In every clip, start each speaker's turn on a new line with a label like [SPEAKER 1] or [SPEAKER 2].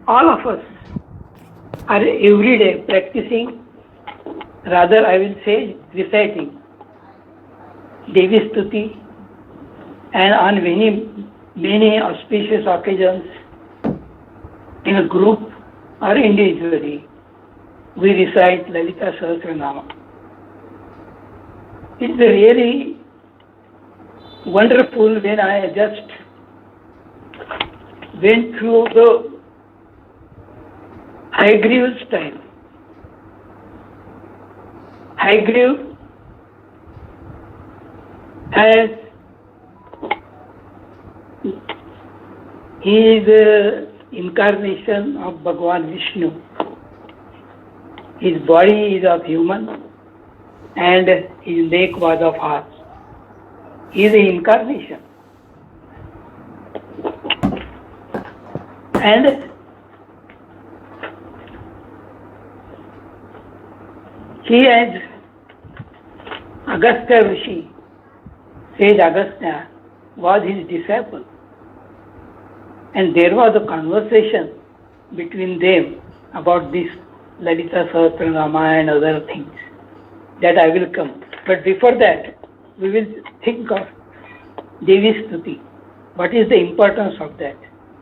[SPEAKER 1] all of us are every day practicing, rather I will say reciting Devi Stuti, and on many auspicious occasions in a group or individually we recite Lalita Sahasranama. It's really wonderful when I just went through the Haigreve style. Haigreve as he is the incarnation of Bhagavan Vishnu. His body is of human and his neck was of horse. He is the incarnation. And he as Agastya Rishi, sage Agastya, was his disciple. And there was a conversation between them about this Lalita Sahasranama and other things that I will come. But before that, we will think of Devi Stuti. What is the importance of that?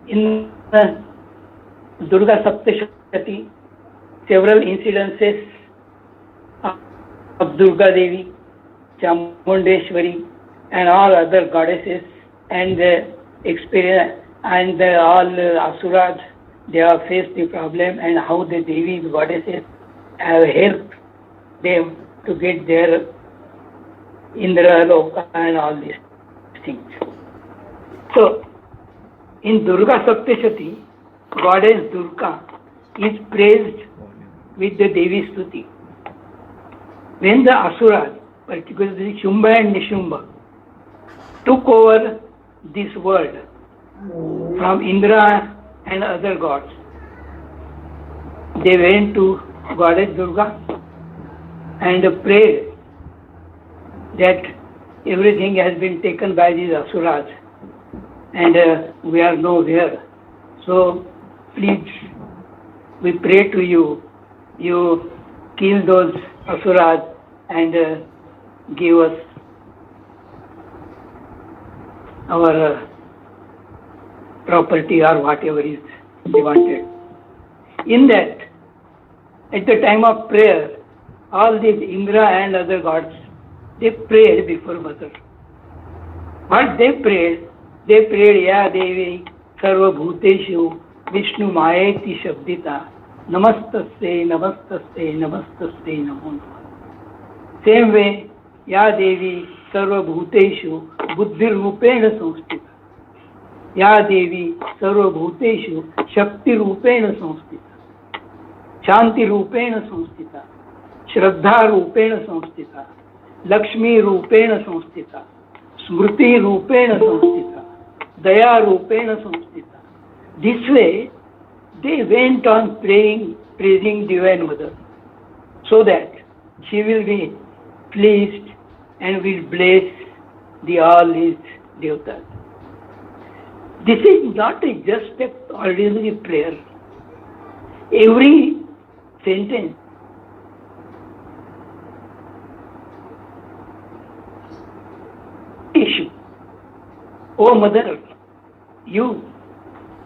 [SPEAKER 1] In Durga Saptashati, several incidences of Durga Devi, Chamundeshwari, and all other goddesses, and experience, and all asuras, they have faced the problem, and how the Devi goddesses have helped them to get their Indra Loka and all these things. So, in Durga Saptashati, goddess Durga is praised with the Devi Stuti. When the asuras, particularly Shumba and Nishumbha, took over this world from Indra and other gods, they went to goddess Durga and prayed that everything has been taken by these asuras and we are nowhere. So please, we pray to you, you kill those asuras and give us our property or whatever is they wanted. In that, at the time of prayer, all these Indra and other gods, they prayed before Mother. What they prayed, Ya Devi Sarva Bhuteshu Vishnu Mayeti Shabdita Namastaste Namastaste Namastaste Namo Namah. Same way, Ya Devi Sarva Bhuteshu Buddhir Rupena Samstita. Ya Devi Sarva Bhuteshu Shakti Rupena Samstita. Shanti Rupena Samstita. Shraddha Rupena Samstita. Lakshmi Rupena Samstita. Smriti Rupena Samstita. Daya Rupena Samstita. This way, they went on praising Divine Mother, so that she will be pleased and will bless all his devatas. This is not just an ordinary prayer. Every sentence issue. O Mother, you,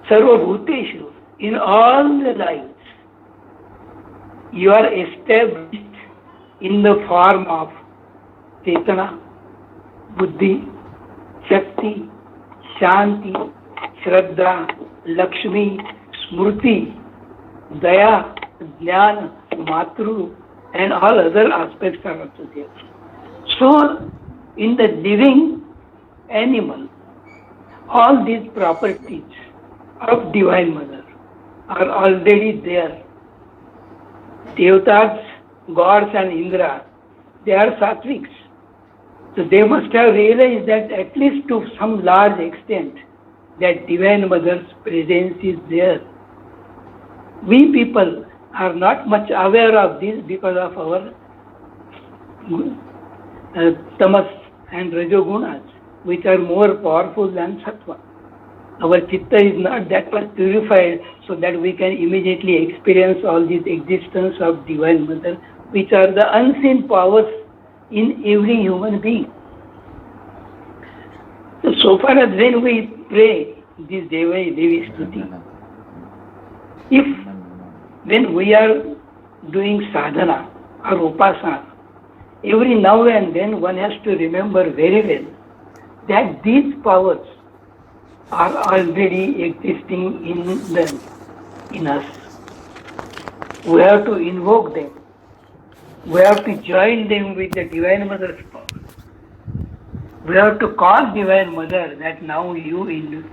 [SPEAKER 1] Sarva Bhuteshu, in all the lives, you are established in the form of Chetana, Buddhi, Shakti, Shanti, Shraddha, Lakshmi, Smriti, Daya, Jnana, Matru, and all other aspects are also there. So, in the living animal, all these properties of Divine Mother are already there. Devatas, gods and Indra, they are sattvics. So they must have realized that at least to some large extent that Divine Mother's presence is there. We people are not much aware of this because of our tamas and rajogunas, which are more powerful than sattva. Our chitta is not that much purified so that we can immediately experience all this existence of Divine Mother, which are the unseen powers in every human being. So far as when we pray this Devi Stuti, if when we are doing sadhana or upasana, every now and then one has to remember very well that these powers are already existing in us. We have to invoke them. We have to join them with the Divine Mother's power. We have to call Divine Mother that now you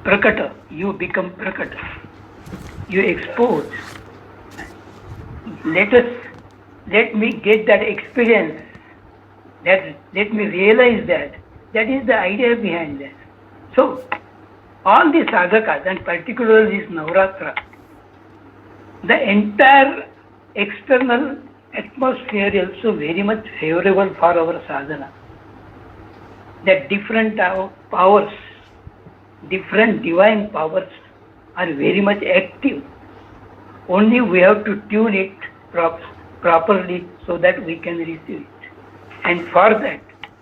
[SPEAKER 1] prakata, you become prakata, you expose. Let me get that experience. Let me realize that. That is the idea behind that. So, all the sadhakas, and particularly this Navratra, the entire external atmosphere is also very much favorable for our sadhana. That different powers, different divine powers are very much active. Only we have to tune it properly so that we can receive it. And for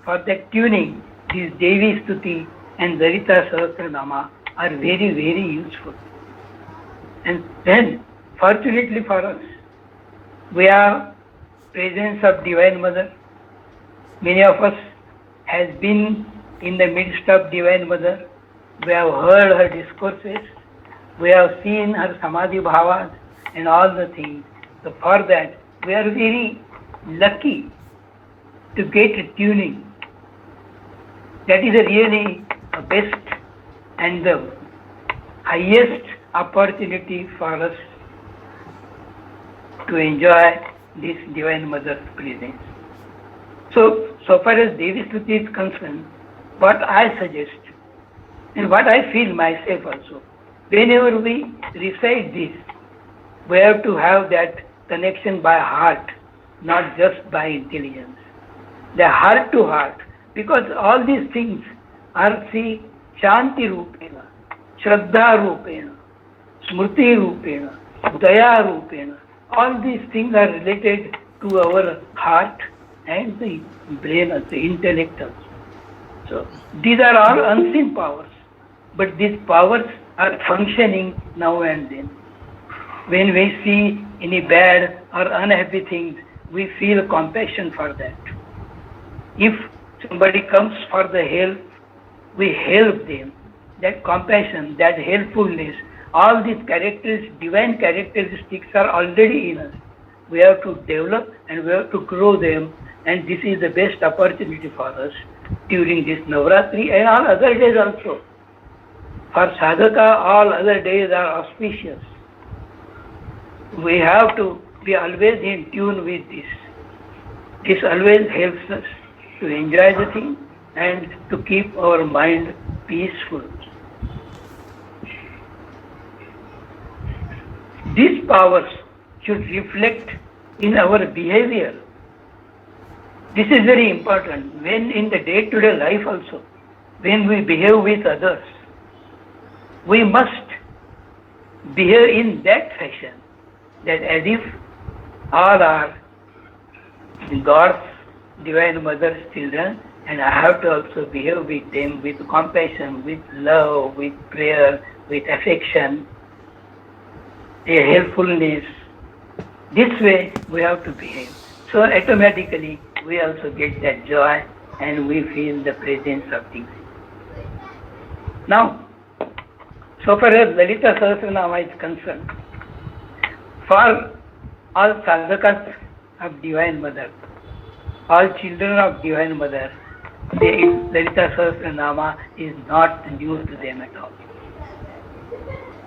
[SPEAKER 1] that tuning, these Devi Stuti and Lalita Sahasranama are very, very useful. And then, fortunately for us, we are presence of Divine Mother. Many of us has been in the midst of Divine Mother. We have heard her discourses. We have seen her Samadhi Bhavas and all the things. So for that, we are very lucky to get a tuning. That is really the best and the highest opportunity for us to enjoy this Divine Mother's presence. So far as Devi Stuti is concerned, what I suggest and what I feel myself also, whenever we recite this, we have to have that connection by heart, not just by intelligence. The heart to heart, because all these things are Shanti Rupena, Shraddha Rupena, Smriti Rupena, Daya Rupena. All these things are related to our heart and the brain, the intellect also. So these are all unseen powers, but these powers are functioning now and then. When we see any bad or unhappy things, we feel compassion for that. If somebody comes for the help, we help them. That compassion, that helpfulness, all these divine characteristics are already in us. We have to develop and we have to grow them, and this is the best opportunity for us during this Navratri and all other days also. For sadhaka, all other days are auspicious. We have to be always in tune with this. This always helps us to enjoy the thing and to keep our mind peaceful. These powers should reflect in our behavior. This is very important. When in the day-to-day life also, when we behave with others, we must behave in that fashion, that as if all are God's Divine Mother's children, and I have to also behave with them with compassion, with love, with prayer, with affection, a helpfulness. This way we have to behave. So automatically we also get that joy and we feel the presence of things. Now, so far as Lalita Sahasranama is concerned, for all sadhakas of Divine Mother, all children of Divine Mother, Lalita Sahasranama is not new to them at all.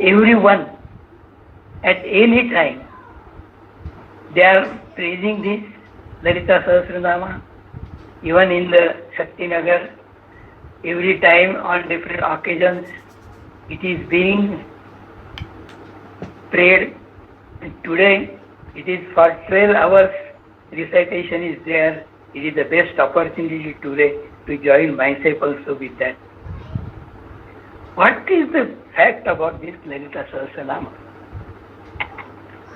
[SPEAKER 1] Everyone, at any time, they are praising this Lalita Sahasranama, even in the Shaktinagar, every time on different occasions, it is being prayed. And today, it is for 12 hours recitation is there. It is the best opportunity today to join myself also with that. What is the fact about this Lalita Sahasranama?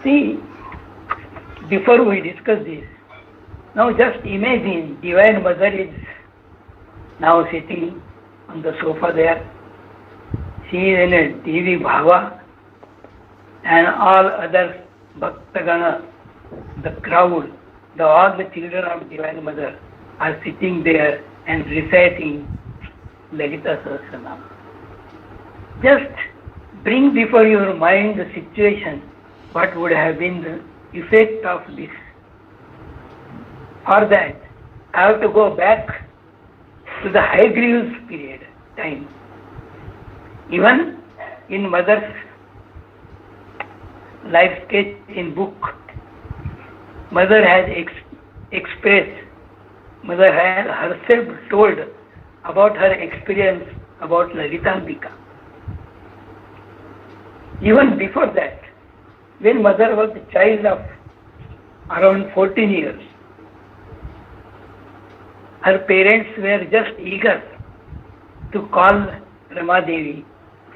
[SPEAKER 1] See, before we discuss this, now just imagine Divine Mother is now sitting on the sofa there. She is in a Devi Bhava, and all other Bhaktagana, the crowd, all the children of Divine Mother are sitting there and reciting Lalita Sahasranama. Just bring before your mind the situation, what would have been the effect of this. For that, I have to go back to the Hayagriva's period, time. Even in Mother's life sketch in book, Mother has expressed, Mother has herself told about her experience about Lalitambika. Even before that, when Mother was a child of around 14 years, her parents were just eager to call Ramadevi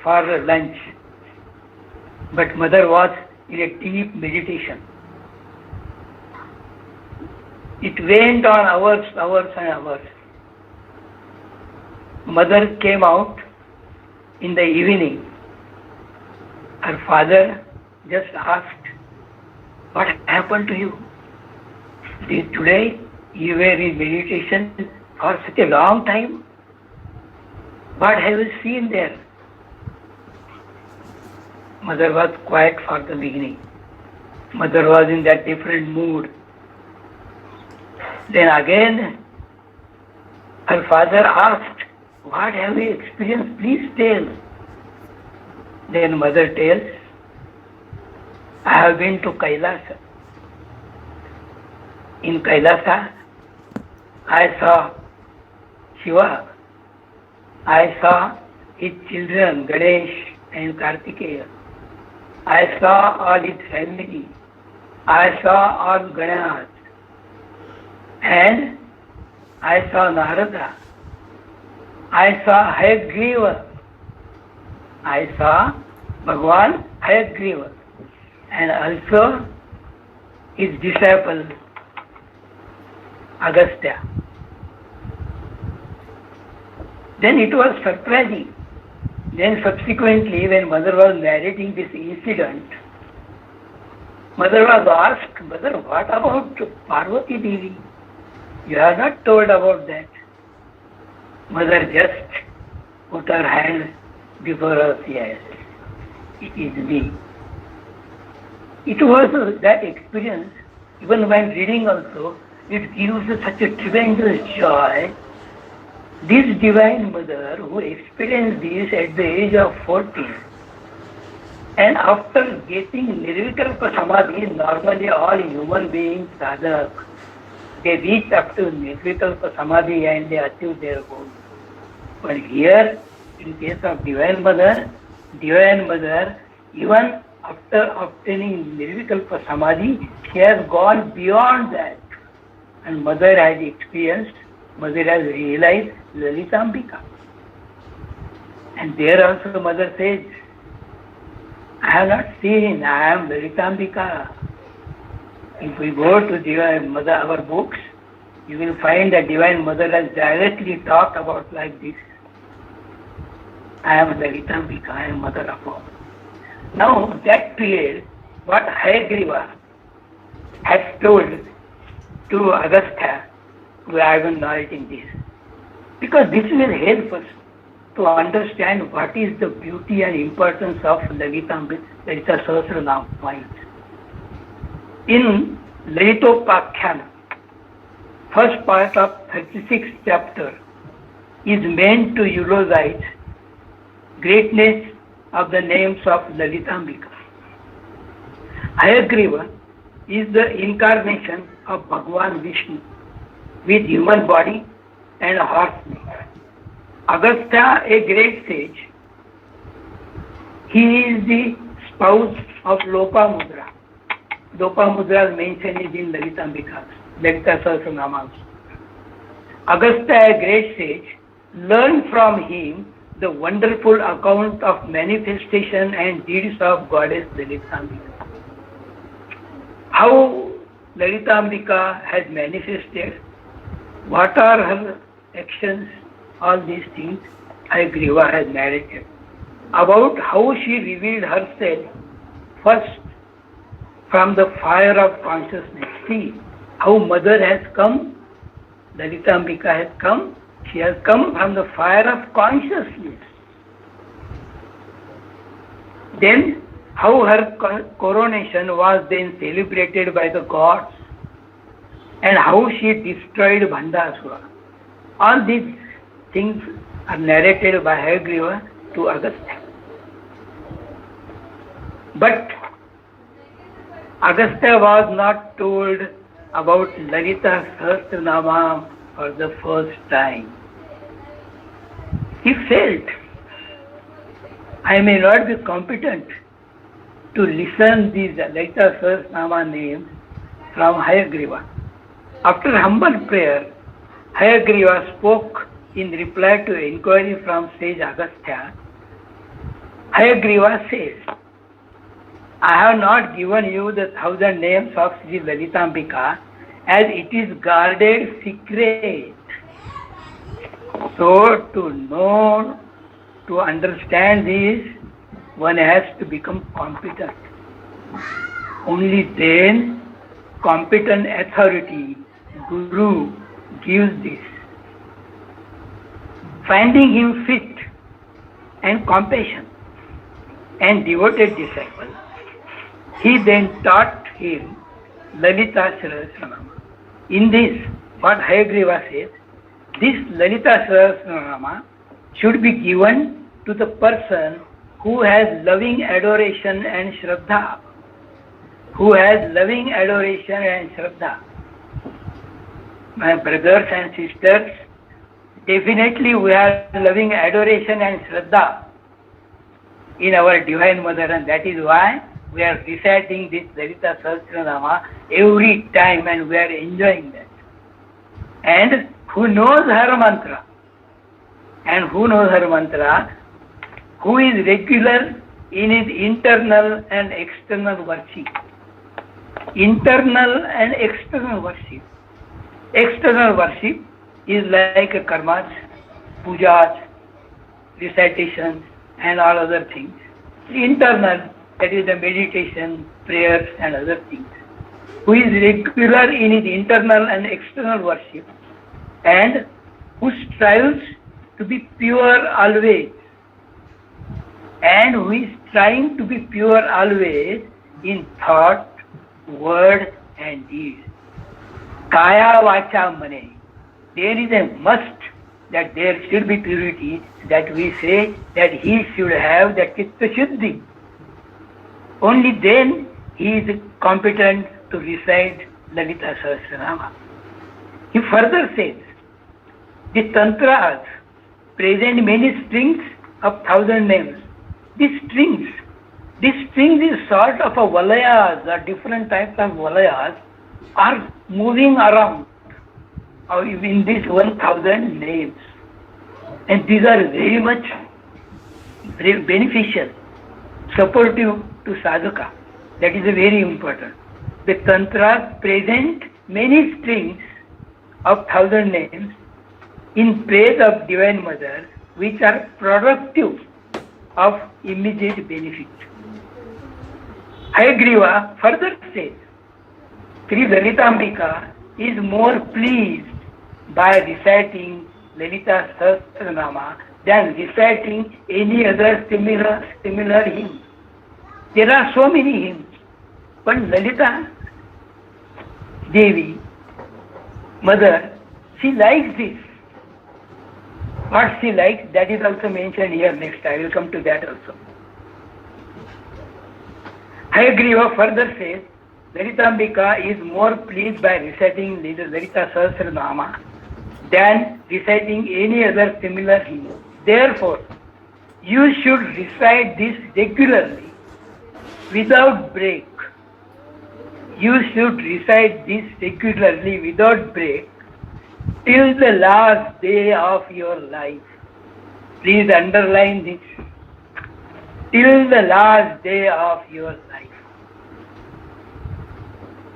[SPEAKER 1] for lunch. But Mother was in a deep meditation. It went on hours and hours. Mother came out in the evening. Her father just asked, "What happened to you? Today you were in meditation for such a long time. What have you seen there?" Mother was quiet for the beginning. Mother was in that different mood. Then again, her father asked, "What have you experienced? Please tell." Then Mother tells, "I have been to Kailasa. In Kailasa, I saw Shiva. I saw his children, Ganesh and Kartikeya. I saw all his family. I saw all Ganas. And I saw Narada. I saw Hayagriva. I saw Bhagwan Hayagriva. And also his disciple Agastya." Then it was surprising. Then subsequently, when Mother was narrating this incident, Mother was asked, "Mother, what about Parvati Devi? You have not told about that." Mother just put her hand before us. "Yes, it is me." It was that experience, even when reading also, it gives such a tremendous joy. This Divine Mother who experienced this at the age of 14, and after getting Nirvikalpa Samadhi, normally all human beings, sadhak, they reach up to Nirvikalpa Samadhi and they achieve their goal. But here, in case of Divine Mother, even after obtaining Nirvikalpa Samadhi, she has gone beyond that. And Mother has experienced, Mother has realized Lalitambika. And there also Mother says, "I have not seen, I am Lalitambika." If we go to Divine Mother, our books, you will find that Divine Mother has directly talked about like this. "I am Lalitambika, I am Mother of all." Now that period, what Hayagriva has told to Agastya, we have been narrating this. Because this will help us to understand what is the beauty and importance of Lalita Sahasranama. In Lalitopakhyan, first part of 36th chapter is meant to eulogize greatness of the names of Lalitambika. Hayagriva is the incarnation of Bhagwan Vishnu with human body and a horse neck. Agastya, a great sage, he is the spouse of Lopamudra. Lopamudra's mention is in Lalita Sahasranama. Agastya, a great sage, learned from him the wonderful account of manifestation and deeds of goddess Lalitambika. How Lalitambika has manifested, what are her actions, all these things Hayagriva has narrated. About how she revealed herself first from the fire of consciousness. See how mother has come, Lalitambika has come, she has come from the fire of consciousness. Then how her coronation was then celebrated by the gods and how she destroyed Bhandasura. All these things are narrated by Hayagriva to Agastya. But Agastya was not told about Lalita Sahasranama for the first time. He felt, I may not be competent to listen these Lalita Sahasranama names from Hayagriva. After humble prayer, Hayagriva spoke in reply to inquiry from sage Agastya. Hayagriva says, I have not given you the 1,000 names of Sri Lalitambika as it is guarded secret. So to know, to understand this, one has to become competent. Only then competent authority, Guru, gives this. Finding him fit and compassion and devoted disciple, he then taught him Lalita Sahasranama. In this, what Hayagriva says, this Lalita Sahasranama should be given to the person who has loving adoration and Shraddha. Who has loving adoration and Shraddha. My brothers and sisters, definitely we have loving adoration and Shraddha in our Divine Mother, and that is why we are reciting this Lalita Sahasranama every time and we are enjoying that. And who knows her mantra? And who knows her mantra? Who is regular in his internal and external worship. Internal and external worship. External worship is like karmas, pujas, recitations and all other things. Internal, that is the meditation, prayers and other things. Who is regular in his internal and external worship and who strives to be pure always and who is trying to be pure always in thought, word and deed. Kaya vacha mane. There is a must that there should be purity, that we say that he should have that Chitta Shuddhi. Only then he is competent to recite Lalita Sahasranama. He further says, the tantras present many strings of 1,000 names. These strings is sort of a valayas, or different types of valayas are moving around in these 1,000 names. And these are very much beneficial, supportive to sadhaka. That is very important. The tantras present many strings of 1,000 names in praise of Divine Mother, which are productive of immediate benefit. Hayagriva further says, Sri Lalitambika is more pleased by reciting Lalita Sahasranama than reciting any other similar hymn. There are so many hymns, but Lalita Devi, Mother, she likes this. What she likes, that is also mentioned here next. I will come to that also. Hayagriva further says, Lalitambika is more pleased by reciting Lalita Sahasranama than reciting any other similar hymn. Therefore, you should recite this regularly without break. You should recite this regularly without break till the last day of your life. Please underline this. Till the last day of your life.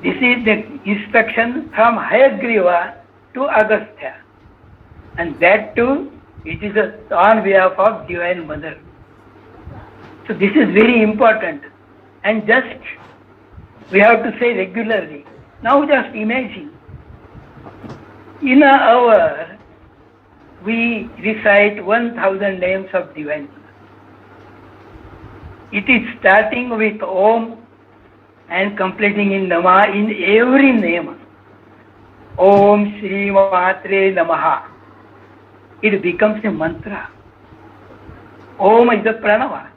[SPEAKER 1] This is the instruction from Hayagriva to Agastya. And that too, it is on behalf of Divine Mother. So this is very important. And just, we have to say regularly. Now just imagine, in an hour, we recite 1000 names of Divine Mother. It is starting with Om and completing in Nama in every name. Om Shri Matre Namaha. It becomes a mantra. Om is the pranava.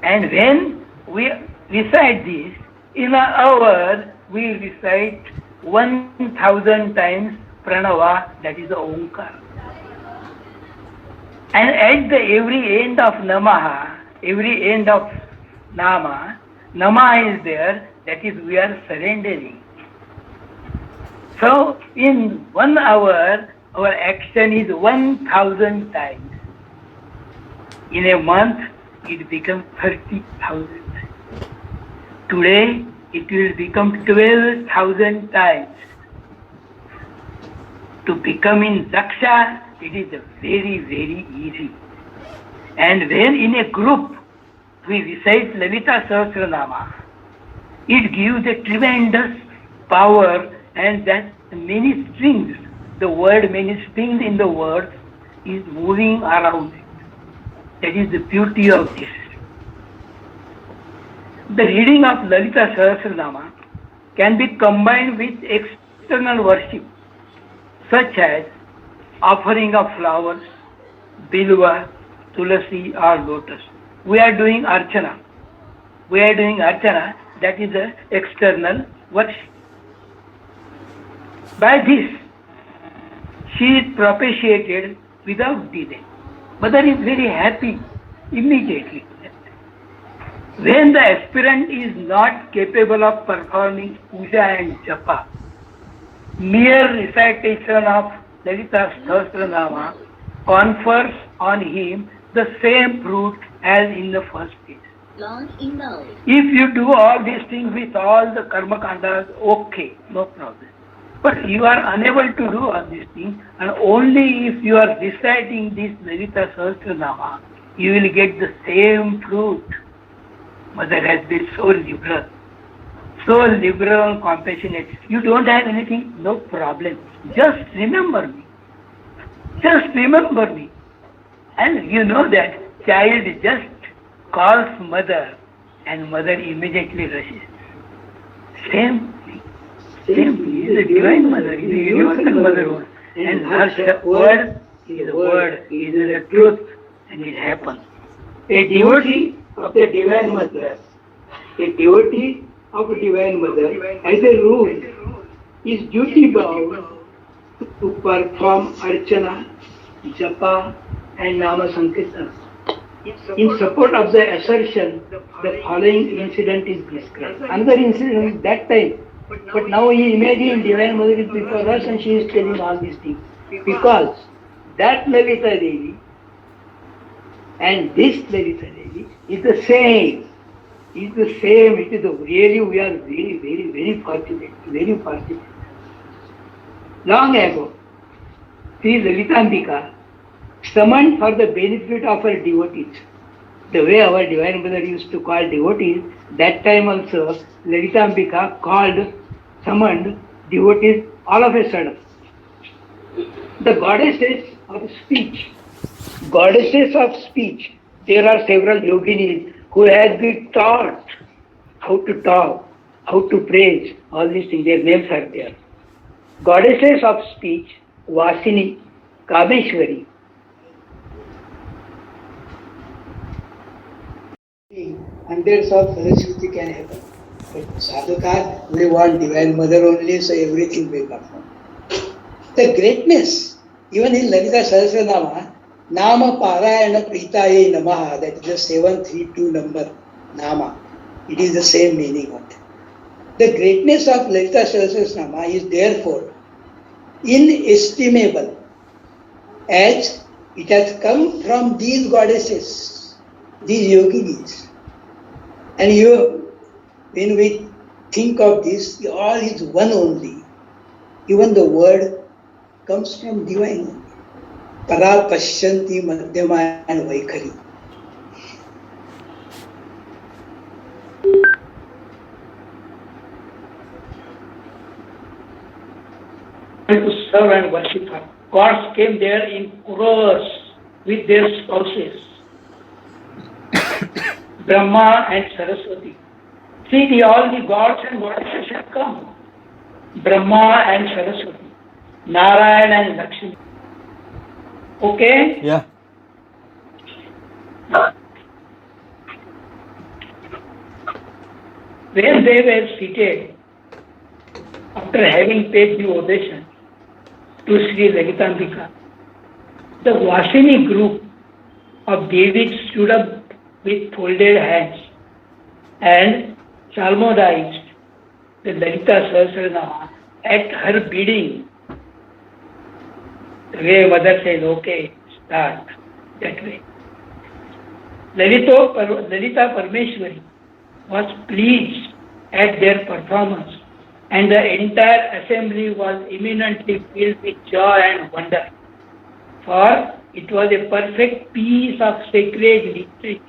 [SPEAKER 1] And when we recite this, in an hour we recite 1000 times pranava, that is the Omkar. And at the every end of Namaha, every end of Nama, Nama is there, that is we are surrendering. So in 1 hour, our action is 1000 times. In a month, it becomes 30,000. Today, it will become 12,000 times. To become in Daksha, it is very, very easy. And when in a group, we recite Lalita Sahasranama, it gives a tremendous power, and that many strings, the word, many strings in the words is moving around it. That is the beauty of this. The reading of Lalita Sahasranama can be combined with external worship, such as offering of flowers, bilva, tulasi or lotus. We are doing archana. That is the external worship. By this, she is propitiated without delay. Mother is very happy immediately. When the aspirant is not capable of performing puja and japa, mere recitation of Lalita Sahasranama confers on him the same fruit as in the first case. If you do all these things with all the karma kandas, okay, no problem. But you are unable to do all these things, and only if you are reciting this Lalita Sahasranama, you will get the same fruit. Mother has been so liberal and compassionate. You don't have anything, no problem. Just remember me. And you know that child just calls mother, and mother immediately rushes. Same thing. The Divine Mother, is the universal motherhood. And her word is the truth, and it happens. A devotee of the Divine Mother, as a rule, is duty bound to perform archana, japa and nama sankirtana. In support of the assertion, the following incident is described. Another incident is that time, but now he imagine Divine Mother is before us and she is telling all these things. Because that Lalita Devi and this Lalita Devi is the same. It is really, we are very, very, very fortunate. Long ago, Sri Lalitambika summoned for the benefit of her devotees. The way our Divine Mother used to call devotees, that time also Lalitambika summoned devotees all of a sudden. The goddesses of speech. There are several yoginis who have been taught how to talk, how to praise, all these things, their names are there. Goddesses of speech, Vasini, Kameshwari.
[SPEAKER 2] Hundreds of Saraswati can happen. But sadhaka, we want Divine Mother only, so everything will come from. The greatness, even in Lalita Sahasranama, Nama Parayana Pritaye Namaha, that is the 732 number, Nama. It is the same meaning of it. The greatness of Lalita Sahasranama is therefore inestimable, as it has come from these goddesses, these yoginis. And when we think of this, all is one only. Even the word comes from divine only. Para Pashyanti Madhyama and Vaikhari.
[SPEAKER 1] To serve and worship her. Gods came there in crores with their spouses, Brahma and Saraswati. See, all the gods and goddesses have come. Brahma and Saraswati, Narayan and Lakshmi. Okay?
[SPEAKER 3] Yeah.
[SPEAKER 1] When they were seated, after having paid the obeisance to Sri Lalitambika, the Vasini group of Devis stood up with folded hands and psalmodized the Lalita Sahasranama at her bidding. The way mother said, okay, start that way. Lalita Parmeshwari was pleased at their performance, and the entire assembly was eminently filled with joy and wonder, for it was a perfect piece of sacred literature,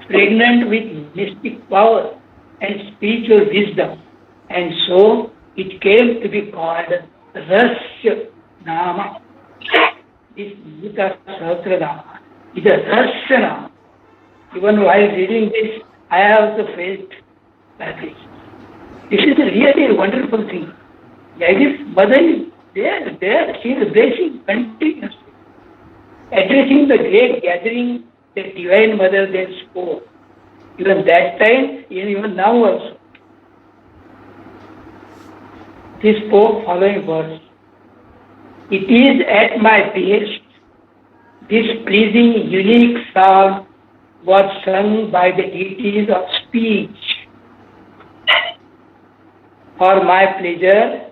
[SPEAKER 1] pregnant with mystic power and spiritual wisdom, and so it came to be called Rasya Nama. This Gita Sahasranama is a Rasya Nama. Even while reading this, I have also felt that this is a really wonderful thing. As if Mother is there, she is blessing continuously. Addressing the great gathering, the Divine Mother then spoke. Even that time, even now also. She spoke following words. It is at my behest, this pleasing, unique psalm was sung by the deities of speech. For my pleasure,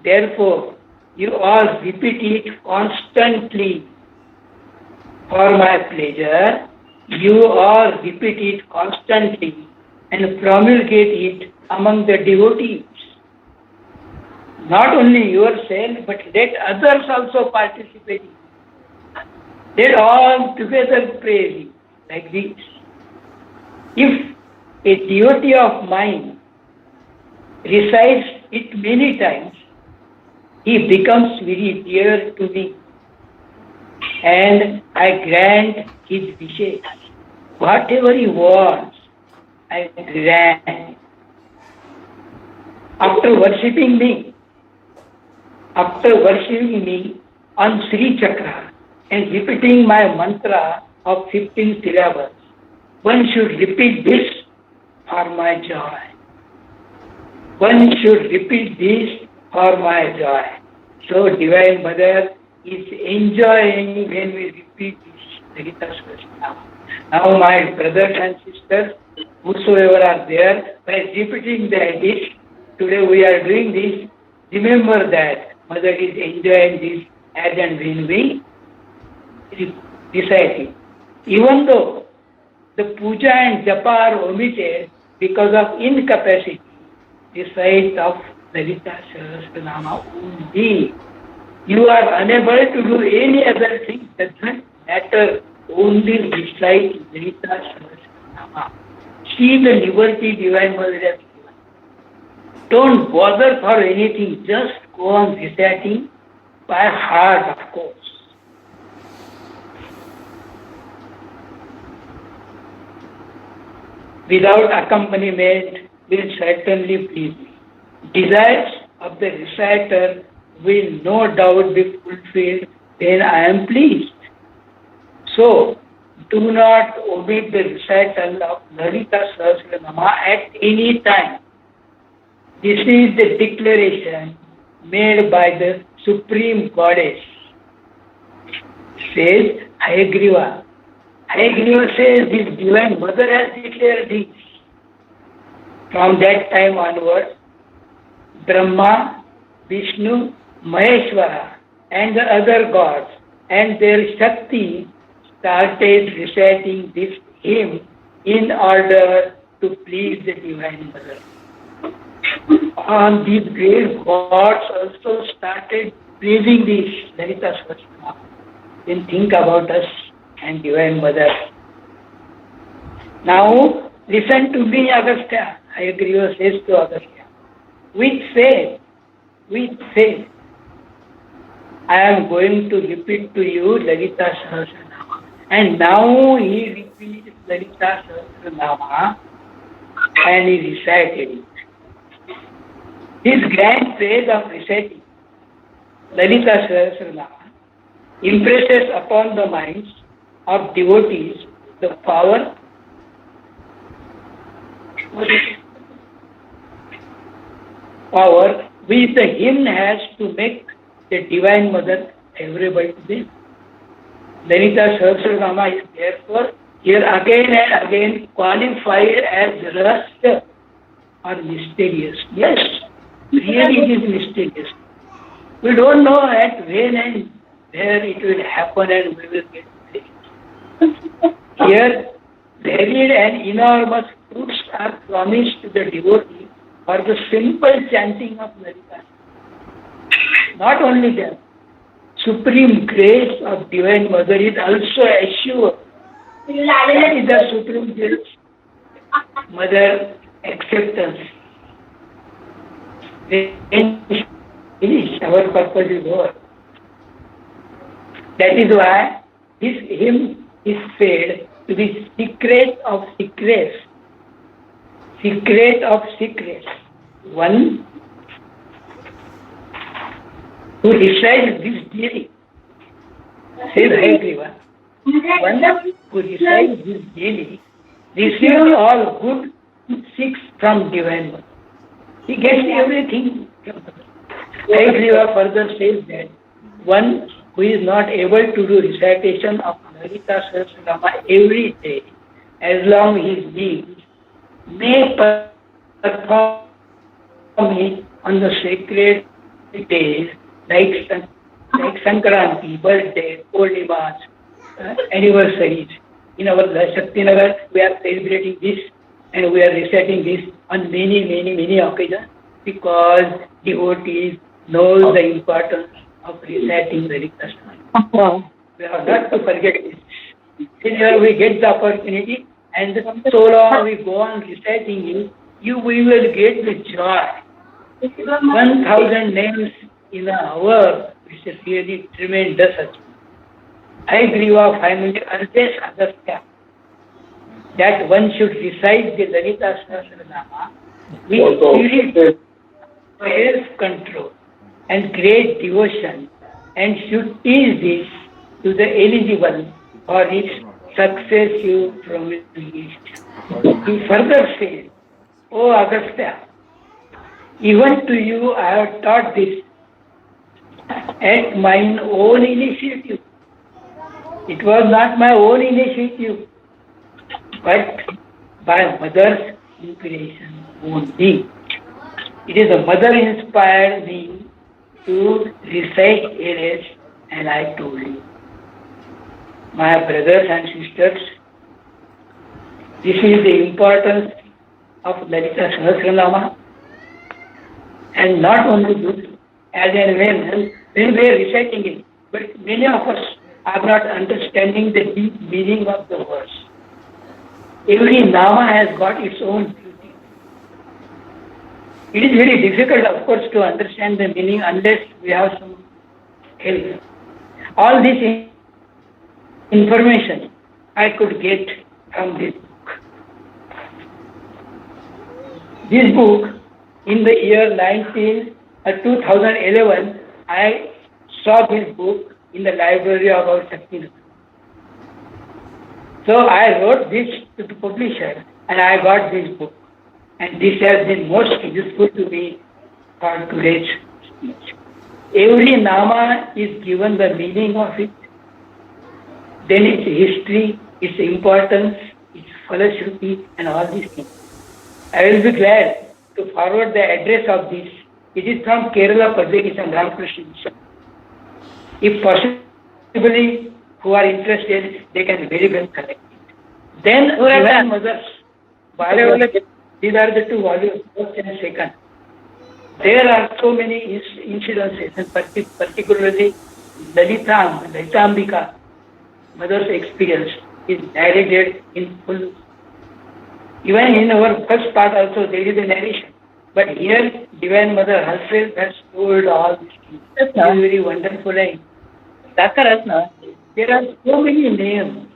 [SPEAKER 1] therefore, you all repeat it constantly. For my pleasure, you all repeat it constantly and promulgate it among the devotees. Not only yourself, but let others also participate. Let all together praise it like this. If a devotee of mine recites it many times, he becomes very dear to me, and I grant his wishes. Whatever he wants, I grant. After worshipping me on Sri Chakra and repeating my mantra of 15 syllables, one should repeat this for my joy. One should repeat this for my joy. So Divine Mother is enjoying when we repeat this Lalita Sahasranama. Now my brothers and sisters, whosoever are there, by repeating this, today we are doing this, remember that Mother is enjoying this as and when we recite it. Even though the puja and japa are omitted because of incapacity, recite of Lalita Sahasranama only. You are unable to do any other thing, doesn't matter. Only recite Lalita Sahasranama. See the liberty Divine Mother has given. Don't bother for anything, just go on reciting by heart, of course. Without accompaniment will certainly please me. Desires of the reciter will no doubt be fulfilled, then I am pleased. So, do not omit the recital of Lalita Sahasranama at any time. This is the declaration made by the Supreme Goddess. Says Hayagriva. Hayagriva says this Divine Mother has declared this. From that time onwards, Brahma, Vishnu Maheshwara and the other gods and their Shakti started reciting this hymn in order to please the Divine Mother. And these great gods also started praising this Lalita Sahasranama. Then think about us and Divine Mother. Now listen to me, Agastya. Hayagriva says to Agastya, with faith, I am going to repeat to you Lalita Sahasranama. And now he repeats Lalita Sahasranama and he recited it. This grand praise of reciting Lalita Sahasranama impresses upon the minds of devotees the power which the hymn has to make the Divine Mother favorable to them. Lalita Sahasranama is therefore here again and again qualified as rahasya or mysterious. Yes, really it is mysterious. We don't know at when and where it will happen and we will get it. Here, varied and enormous fruits are promised to the devotee for the simple chanting of Lalita. Not only that, supreme grace of Divine Mother is also assured. That is the supreme grace, Mother acceptance. When finish, our purpose is over. That is why this hymn is said to be secret of secrets. Secret of secrets. One who recites this daily, says Hayagriva, one who recites this daily receives all good six from Divine Mother. He gets everything from the Hayagriva further says that one who is not able to do recitation of Lalita Sahasranama every day, as long as he lives, may perform it on the sacred days like Sankranti, birthday, Purnimas, anniversaries. In our Shaktinagar, we are celebrating this and we are reciting this on many occasions because devotees know the importance of reciting Lalita Sahasranama. We have not to forget this. Whenever we get the opportunity and so long we go on reciting it, we will get the joy. 1,000 names in an hour, which is really tremendous achievement. Hayagriva finally urges Agastya that one should recite the Lalita Sahasranama with spirit, self-control and great devotion and should teach this to the eligible for his successive promised. He further says, O Agastya, even to you I have taught this at mine own initiative. It was not my own initiative, but by Mother's inspiration only. It is the Mother inspired me to recite it, and I told you. My brothers and sisters, this is the importance of Lalita Sahasranama, and not only this, as and when we are reciting it, but many of us are not understanding the deep meaning of the verse. Every Nama has got its own beauty. It is very difficult, of course, to understand the meaning unless we have some help. All this information I could get from this book. This book, in the year 2011, I saw this book in the library of our Shaktinagar. So I wrote this to the publisher and I got this book. And this has been most useful to me for today's speech. Every Nama is given the meaning of it, then its history, its importance, its philosophy and all these things. I will be glad to forward the address of this It is from Kerala Padmakishan Ramakrishna Mission. If possibly who are interested, they can very well collect it. Then Divine Mother's biography. These are the two volumes, first and second. There are so many incidences, and particularly Lalitambika, mother's experience is narrated in full. Even in our first part also there is a narration. But here Divine Mother herself has told all these things. It is very wonderful. And there are so many names.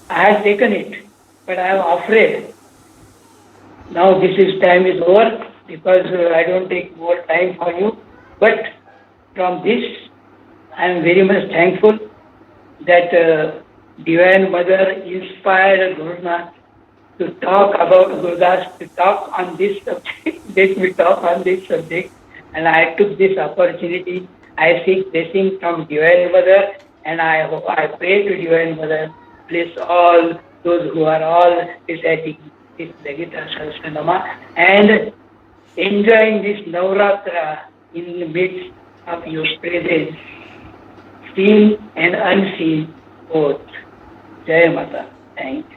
[SPEAKER 1] I have taken it, but I am afraid. Now time is over because I don't take more time for you. But from this, I am very much thankful that Divine Mother inspired Gurunath to talk about Gurudas, to talk on this subject. Let me talk on this subject. And I took this opportunity. I seek blessing from Divine Mother, and I pray to Divine Mother, bless all those who are all reciting this Lalita Sahasranama and enjoying this Navratra in the midst of your presence, seen and unseen both. Jai Mata. Thank you.